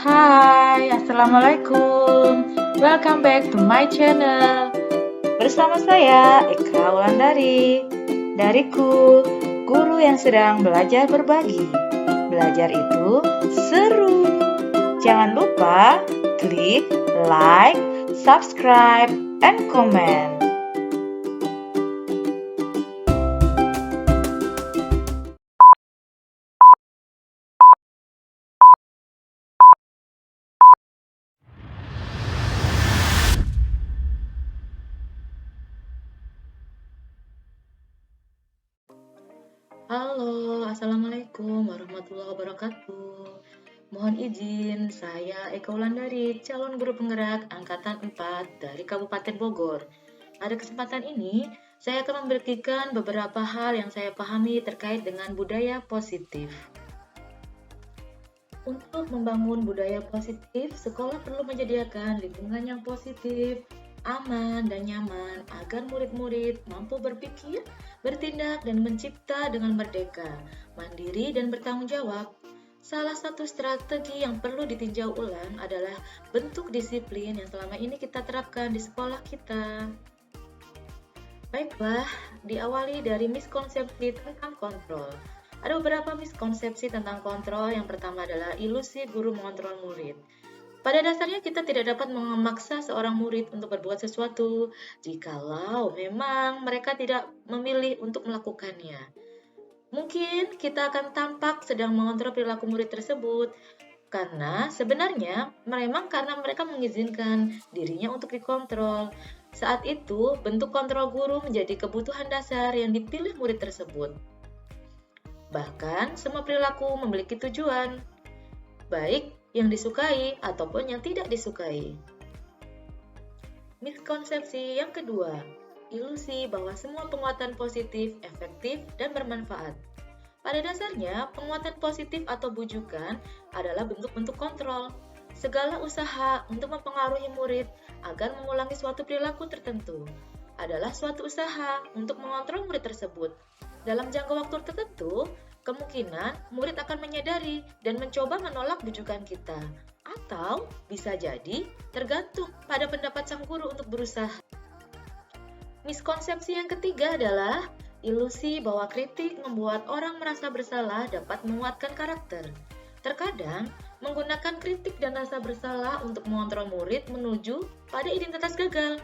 Hai, Assalamualaikum. Welcome back to my channel. Bersama saya, Eka Wulandari. Dariku, guru yang sedang belajar berbagi. Belajar itu seru. Jangan lupa klik like, subscribe, and comment. Halo, Assalamualaikum warahmatullahi wabarakatuh. Mohon izin, saya Eka Wulandari, calon guru penggerak Angkatan 4 dari Kabupaten Bogor. Pada kesempatan ini, saya akan membagikan beberapa hal yang saya pahami terkait dengan budaya positif. Untuk membangun budaya positif, sekolah perlu menyediakan lingkungan yang positif, aman, dan nyaman agar murid-murid mampu berpikir, bertindak, dan mencipta dengan merdeka, mandiri, dan bertanggung jawab. Salah satu strategi yang perlu ditinjau ulang adalah bentuk disiplin yang selama ini kita terapkan di sekolah kita. Baiklah, diawali dari miskonsepsi tentang kontrol. Ada beberapa miskonsepsi tentang kontrol. Yang pertama adalah ilusi guru mengontrol murid. Pada dasarnya kita tidak dapat memaksa seorang murid untuk berbuat sesuatu jikalau memang mereka tidak memilih untuk melakukannya. Mungkin kita akan tampak sedang mengontrol perilaku murid tersebut karena sebenarnya memang karena mereka mengizinkan dirinya untuk dikontrol. Saat itu, bentuk kontrol guru menjadi kebutuhan dasar yang dipilih murid tersebut. Bahkan, semua perilaku memiliki tujuan, baik yang disukai ataupun yang tidak disukai. Miskonsepsi yang kedua, ilusi bahwa semua penguatan positif, efektif, dan bermanfaat. Pada dasarnya, penguatan positif atau bujukan adalah bentuk-bentuk kontrol. Segala usaha untuk mempengaruhi murid agar mengulangi suatu perilaku tertentu adalah suatu usaha untuk mengontrol murid tersebut. Dalam jangka waktu tertentu, kemungkinan murid akan menyadari dan mencoba menolak bujukan kita. Atau bisa jadi tergantung pada pendapat sang guru untuk berusaha. Miskonsepsi yang ketiga adalah ilusi bahwa kritik membuat orang merasa bersalah dapat menguatkan karakter. Terkadang, menggunakan kritik dan rasa bersalah untuk mengontrol murid menuju pada identitas gagal.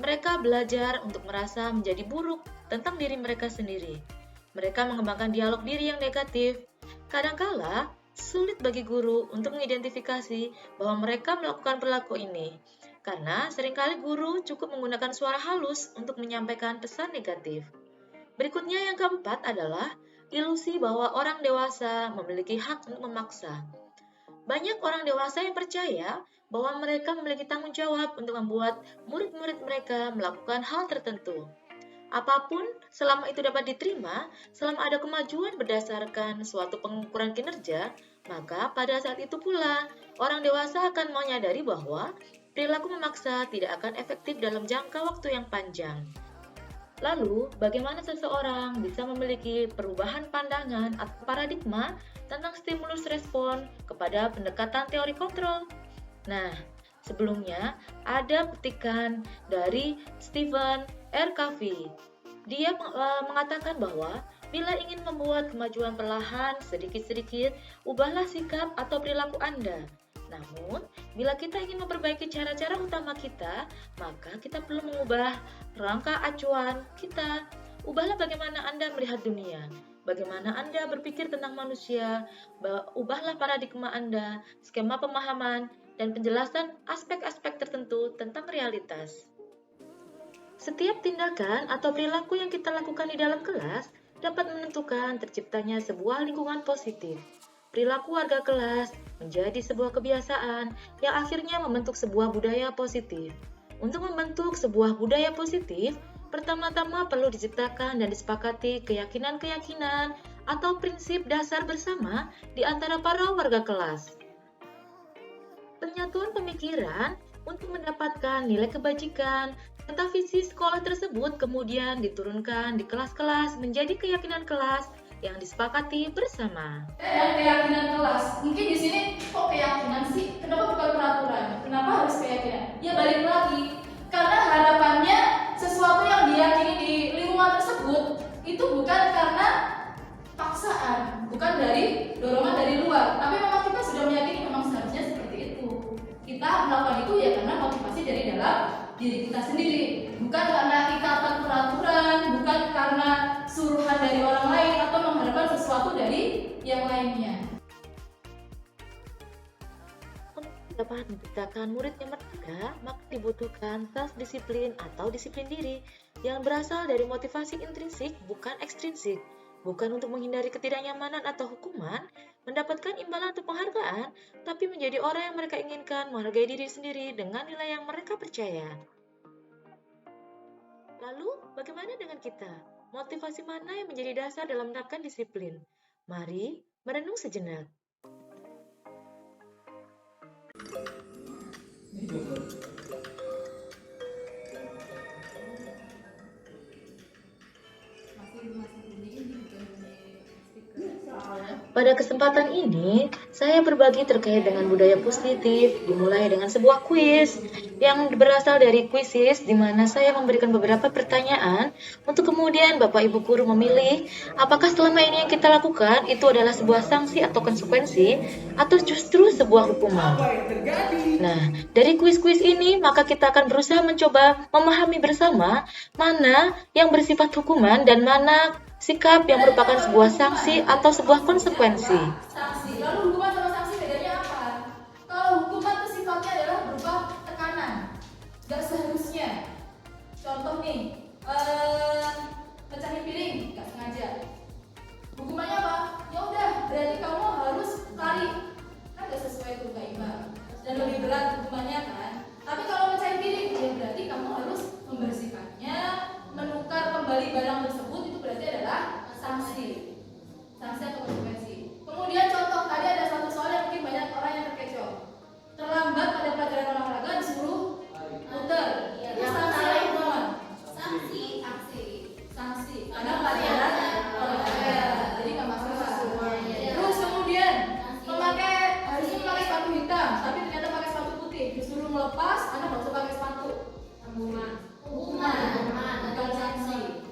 Mereka belajar untuk merasa menjadi buruk tentang diri mereka sendiri. Mereka mengembangkan dialog diri yang negatif. Kadangkala, sulit bagi guru untuk mengidentifikasi bahwa mereka melakukan perilaku ini, karena seringkali guru cukup menggunakan suara halus untuk menyampaikan pesan negatif. Berikutnya yang keempat adalah ilusi bahwa orang dewasa memiliki hak untuk memaksa. Banyak orang dewasa yang percaya bahwa mereka memiliki tanggung jawab untuk membuat murid-murid mereka melakukan hal tertentu. Apapun selama itu dapat diterima, selama ada kemajuan berdasarkan suatu pengukuran kinerja, maka pada saat itu pula orang dewasa akan menyadari bahwa perilaku memaksa tidak akan efektif dalam jangka waktu yang panjang. Lalu, bagaimana seseorang bisa memiliki perubahan pandangan atau paradigma tentang stimulus respon kepada pendekatan teori kontrol? Nah, sebelumnya ada petikan dari Stephen R. Covey. Dia mengatakan bahwa bila ingin membuat kemajuan perlahan sedikit-sedikit, ubahlah sikap atau perilaku Anda. Namun, bila kita ingin memperbaiki cara-cara utama kita, maka kita perlu mengubah rangka acuan kita. Ubahlah bagaimana Anda melihat dunia, bagaimana Anda berpikir tentang manusia, ubahlah paradigma Anda, skema pemahaman, dan penjelasan aspek-aspek tertentu tentang realitas. Setiap tindakan atau perilaku yang kita lakukan di dalam kelas dapat menentukan terciptanya sebuah lingkungan positif. Perilaku warga kelas menjadi sebuah kebiasaan yang akhirnya membentuk sebuah budaya positif. Untuk membentuk sebuah budaya positif, pertama-tama perlu diciptakan dan disepakati keyakinan-keyakinan atau prinsip dasar bersama di antara para warga kelas. Penyatuan pemikiran untuk mendapatkan nilai kebajikan serta visi sekolah tersebut kemudian diturunkan di kelas-kelas menjadi keyakinan kelas yang disepakati bersama. Dan keyakinan kelas. Mungkin di sini kok keyakinan sih? diri kita sendiri, bukan karena ikatan peraturan, bukan karena suruhan dari orang lain atau mengharapkan sesuatu dari yang lainnya. Untuk dapat menciptakan murid yang merdeka, maka dibutuhkan self-disiplin atau disiplin diri yang berasal dari motivasi intrinsik bukan ekstrinsik, bukan untuk menghindari ketidaknyamanan atau hukuman, mendapatkan imbalan atau penghargaan, tapi menjadi orang yang mereka inginkan, menghargai diri sendiri dengan nilai yang mereka percaya. Lalu, bagaimana dengan kita? Motivasi mana yang menjadi dasar dalam menerapkan disiplin? Mari merenung sejenak. Pada kesempatan ini, saya berbagi terkait dengan budaya positif, dimulai dengan sebuah kuis yang berasal dari Quizizz, di mana saya memberikan beberapa pertanyaan untuk kemudian Bapak Ibu Guru memilih apakah selama ini yang kita lakukan itu adalah sebuah sanksi atau konsekuensi atau justru sebuah hukuman. Nah, dari kuis-kuis ini maka kita akan berusaha mencoba memahami bersama mana yang bersifat hukuman dan mana sikap yang merupakan sebuah sanksi atau sebuah konsekuensi. Sanksi. Lalu hukuman sama sanksi bedanya apa? Kalau hukuman itu sifatnya adalah berupa tekanan. Gak seharusnya. Contoh nih, pecahin piring, gak sengaja. Hukumannya apa? Ya udah, berarti kamu harus lari. Kan gak sesuai tuh kaimbang. Dan lebih berat hukumannya kan. Tapi kalau pecahin piring, ya berarti kamu harus membersihkannya, menukar kembali barang tersebut, itu berarti adalah sanksi. Sanksi atau konsekuensi. Kemudian contoh, tadi ada satu soal yang mungkin banyak orang yang terkecoh. Terlambat pada pelajaran olahraga disuruh muter. Itu sanksi atau hukuman? Sanksi. Karena pelajaran olahraga, jadi nggak masalah. Terus kemudian harusnya memakai sepatu hitam, tapi ternyata pakai sepatu putih. Disuruh melepas, Anda nggak usah pakai sepatu. Hukuman, bukan sanksi.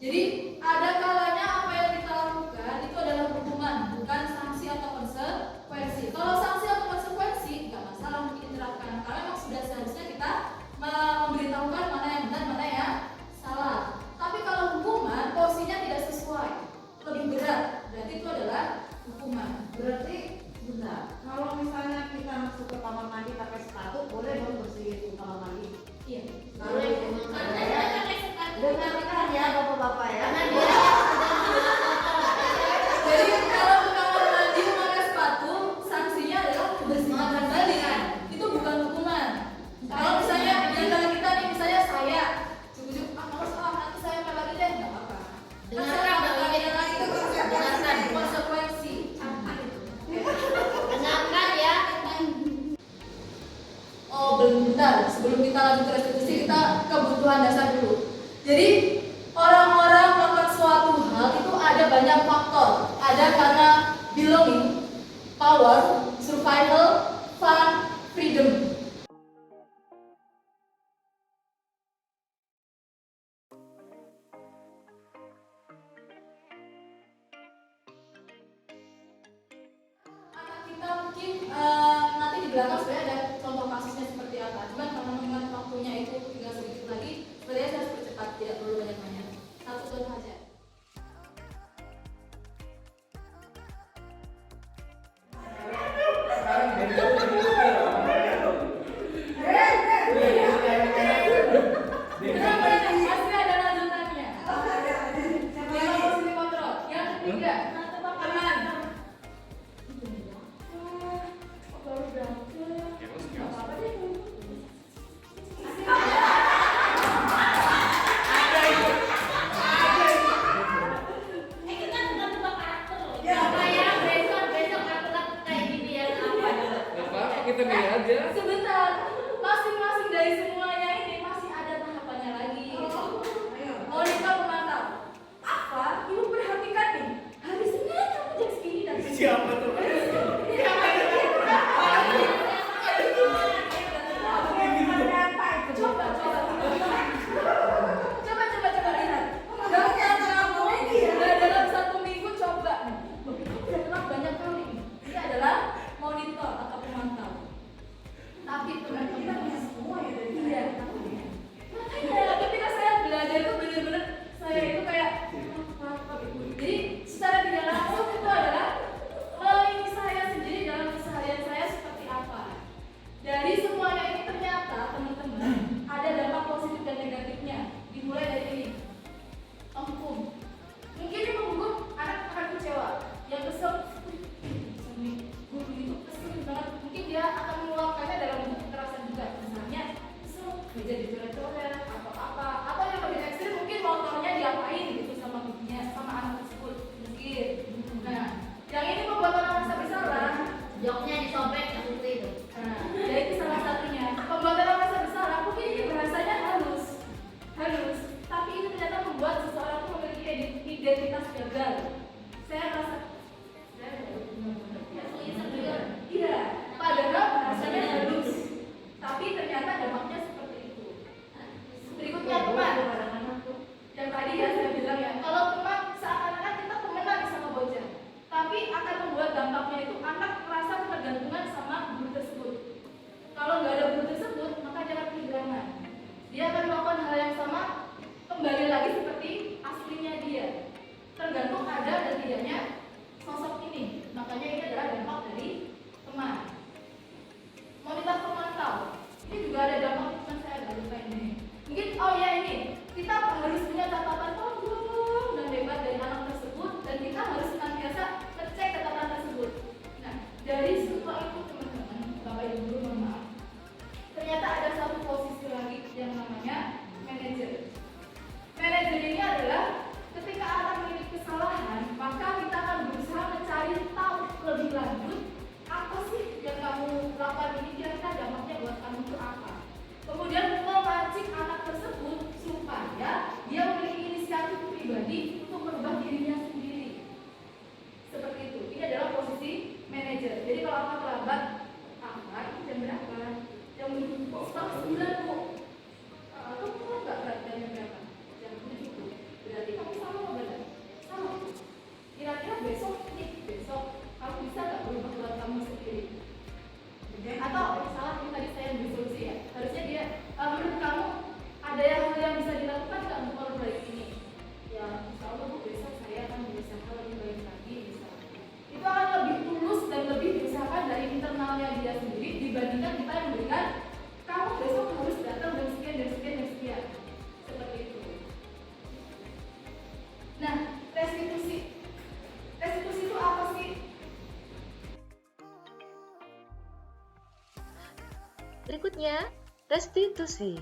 Jadi ada kalanya apa yang kita lakukan itu adalah hukuman, bukan sanksi atau konsekuensi. Kalau sanksi atau konsekuensi nggak masalah mungkin diterapkan, karena memang sudah seharusnya kita memberitahukan mana yang benar, mana yang salah. Tapi kalau hukuman porsinya tidak sesuai, lebih berat, berarti itu adalah hukuman. Berarti benar. Kalau misalnya kita masuk ke kamar mandi pakai sepatu, boleh dong bersihin kamar mandi? Iya. Boleh. Dengarkan ya bapak-bapak ya. Jadi kalau ke kamar mandi memakai sepatu, sanksinya adalah kebersihan kembali. Itu bukan hukuman. Kalau misalnya di antara kita nih, misalnya saya cukup kalau salah nanti saya main lagi deh, nggak apa-apa. Terserah kalian lagi itu konsekuensi. Dengarkan ya. Oh bentar, sebelum kita lanjut ke restitusi kita kebutuhan dasar dulu. Jadi orang-orang melakukan suatu hal itu ada banyak faktor. Ada karena belonging, power, survival, fun, freedom. Anak kita mungkin nanti di belakang sebenarnya ada contoh kasusnya seperti apa. Cuman karena mengingat waktunya itu tinggal sedikit lagi, sebenarnya saya harus percepat, tidak perlu banyak-banyak. Satu contoh aja. Pasti ada lanjutannya. Lima posisi kontrol. Yang ketiga, teman. Baru berangkat. Nggak apa-apa deh. Kita sudah buka karakter loh. Supaya besok aku lakukan kayak gini ya. Apa kita milih aja. Sebentar, masing-masing dari semuanya ini masih ada tahapannya lagi. Monika memantau. Apa? Ibu perhatikan nih. Hari Senin kamu jam segini dan Siapa tuh? Coba lihat. Dalam satu minggu coba. Begitu udah telat banyak kali. Ini adalah monitor atau pemantau. Tapi teman-teman Kita punya semua ya dari iya. bulan Bu. Kamu tahu nggak berat badannya berapa? Jam 7 Bu. Berarti kamu sama apa beda? Sama Bu. Kira-kira besok kamu bisa nggak berubah buat kamu sendiri? Atau salah ini tadi saya bersolusi ya. Harusnya dia menurut kamu ada hal yang bisa dilakukan nggak untuk memperbaiki ini? Ya, insya Allah Bu, besok saya akan berusaha lebih baik lagi bisa. Itu akan lebih tulus dan lebih diusahakan dari internalnya dia sendiri dibandingkan kita yang memberikan kamu besok harus datang dan sekian dan sekian dan sekian. Seperti itu. Nah, restitusi itu apa sih? Berikutnya, restitusi.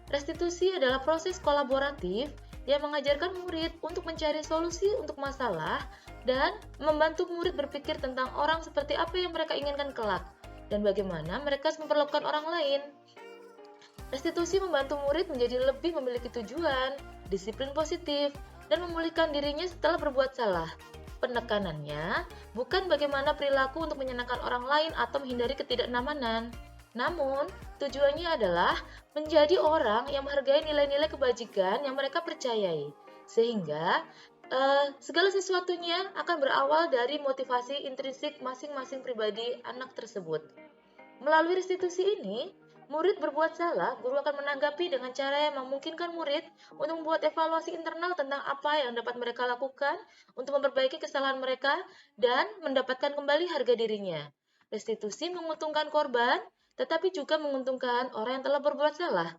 Restitusi adalah proses kolaboratif yang mengajarkan murid untuk mencari solusi untuk masalah dan membantu murid berpikir tentang orang seperti apa yang mereka inginkan kelak dan bagaimana mereka memperlakukan orang lain. Restitusi membantu murid menjadi lebih memiliki tujuan, disiplin positif, dan memulihkan dirinya setelah berbuat salah. Penekanannya bukan bagaimana perilaku untuk menyenangkan orang lain atau menghindari ketidaknyamanan. Namun, tujuannya adalah menjadi orang yang menghargai nilai-nilai kebajikan yang mereka percayai. Sehingga, segala sesuatunya akan berawal dari motivasi intrinsik masing-masing pribadi anak tersebut. Melalui restitusi ini, murid berbuat salah, guru akan menanggapi dengan cara yang memungkinkan murid untuk membuat evaluasi internal tentang apa yang dapat mereka lakukan untuk memperbaiki kesalahan mereka dan mendapatkan kembali harga dirinya. Restitusi menguntungkan korban, tetapi juga menguntungkan orang yang telah berbuat salah.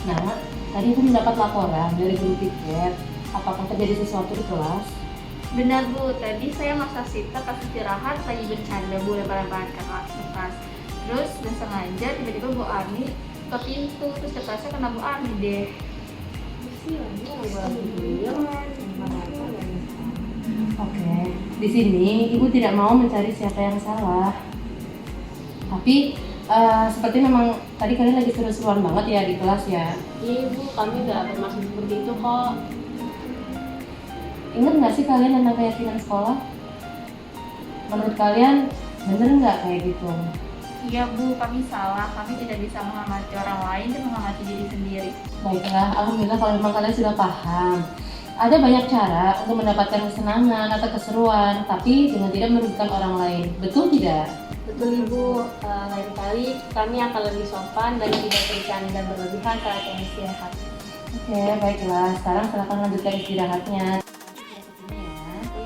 Nah, tadi aku mendapat laporan dari guru tiket. Apakah terjadi sesuatu di kelas? Benar Bu, tadi saya maksa Sita pas istirahat lagi bercanda Bu lempar-lemparan kertas. Terus udah sengaja tiba-tiba Bu Arni ke pintu, terus kertasnya kena Bu Arni deh. Oke, di sini ibu tidak mau mencari siapa yang salah. Tapi seperti memang tadi kalian lagi seru-seruan banget ya di kelas ya. Iya Ibu, kami nggak bermaksud seperti itu kok. Ingat nggak sih kalian tentang keyakinan sekolah? Menurut kalian bener nggak kayak gitu? Iya Bu, kami salah. Kami tidak bisa mengamati orang lain dan mengamati diri sendiri. Baiklah, alhamdulillah kalau memang kalian sudah paham. Ada banyak cara untuk mendapatkan kesenangan atau keseruan, tapi dengan tidak merugikan orang lain. Betul tidak? Betul Ibu, lain kali kami akan lebih sopan dan tidak bercanda berlebihan saat yang istirahat. Oke, baiklah. Sekarang silakan lanjutkan istirahatnya.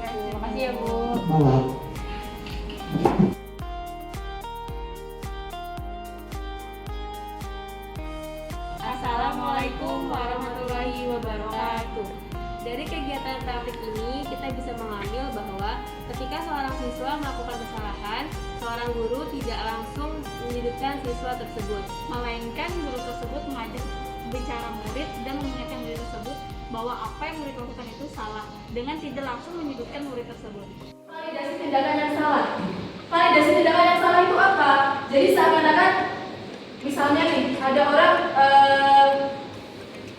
Terima kasih ya Bu. Assalamualaikum warahmatullahi wabarakatuh. Dari kegiatan praktik ini kita bisa mengambil bahwa ketika seorang siswa melakukan kesalahan, seorang guru tidak langsung menyudutkan siswa tersebut, melainkan guru tersebut mengajak bicara murid dan mengingatkan murid tersebut bahwa apa yang murid lakukan itu salah dengan tidak langsung menyudutkan murid tersebut. Validasi tindakan yang salah. Validasi tindakan yang salah itu apa? Jadi seakan-akan misalnya nih ada orang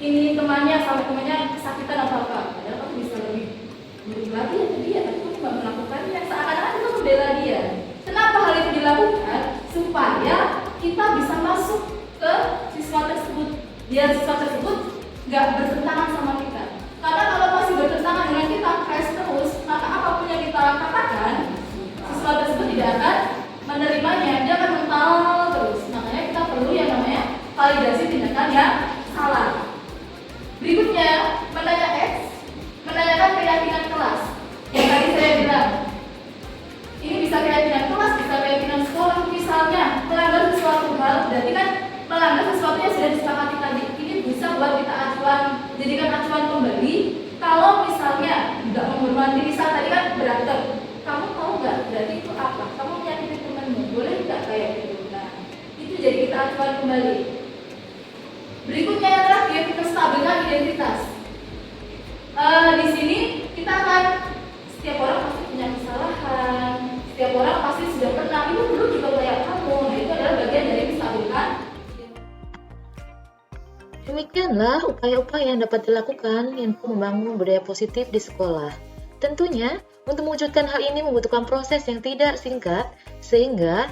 ini temannya sama temannya kesakitan atau apa, padahal kamu bisa lebih lagi ya dia, tapi kamu nggak melakukannya. Seakan-akan itu membela dia. Kenapa hal itu dilakukan? Supaya kita bisa masuk ke siswa tersebut, biar siswa tersebut nggak bertentangan sama kita. Karena kalau masih bertentangan dengan kita keras terus, maka apapun yang kita katakan, siswa tersebut tidak akan menerimanya, dia akan mental terus. Makanya kita perlu yang namanya validasi tindakan yang salah. Berikutnya, menanyakan keyakinan kelas. Yang tadi saya bilang, ini bisa keyakinan kelas, bisa keyakinan sekolah. Misalnya, melanggar sesuatu hal, berarti kan melanggar sesuatu yang sudah disepakati tadi. Ini bisa buat kita jadikan acuan kembali. Kalau misalnya tidak menghormati, misal tadi kan berantem, kamu tahu nggak? Berarti itu apa? Kamu menyakiti temanmu, boleh nggak kayak gitu? Nah, itu jadi kita acuan kembali. Berikutnya yang terakhir, menstabilkan identitas. Di sini kita akan, setiap orang pasti punya kesalahan, setiap orang pasti sudah pernah, itu dulu juga kayak kamu. Nah, itu adalah bagian Demikianlah upaya-upaya yang dapat dilakukan untuk membangun budaya positif di sekolah. Tentunya, untuk mewujudkan hal ini membutuhkan proses yang tidak singkat, sehingga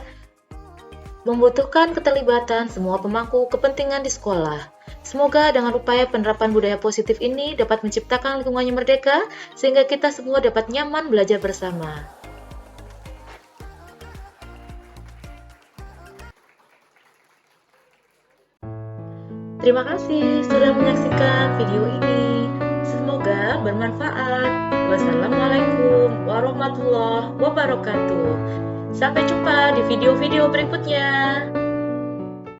membutuhkan keterlibatan semua pemangku kepentingan di sekolah. Semoga dengan upaya penerapan budaya positif ini dapat menciptakan lingkungan yang merdeka, sehingga kita semua dapat nyaman belajar bersama. Terima kasih sudah menyaksikan video ini. Semoga bermanfaat. Wassalamualaikum warahmatullahi wabarakatuh. Sampai jumpa di video-video berikutnya.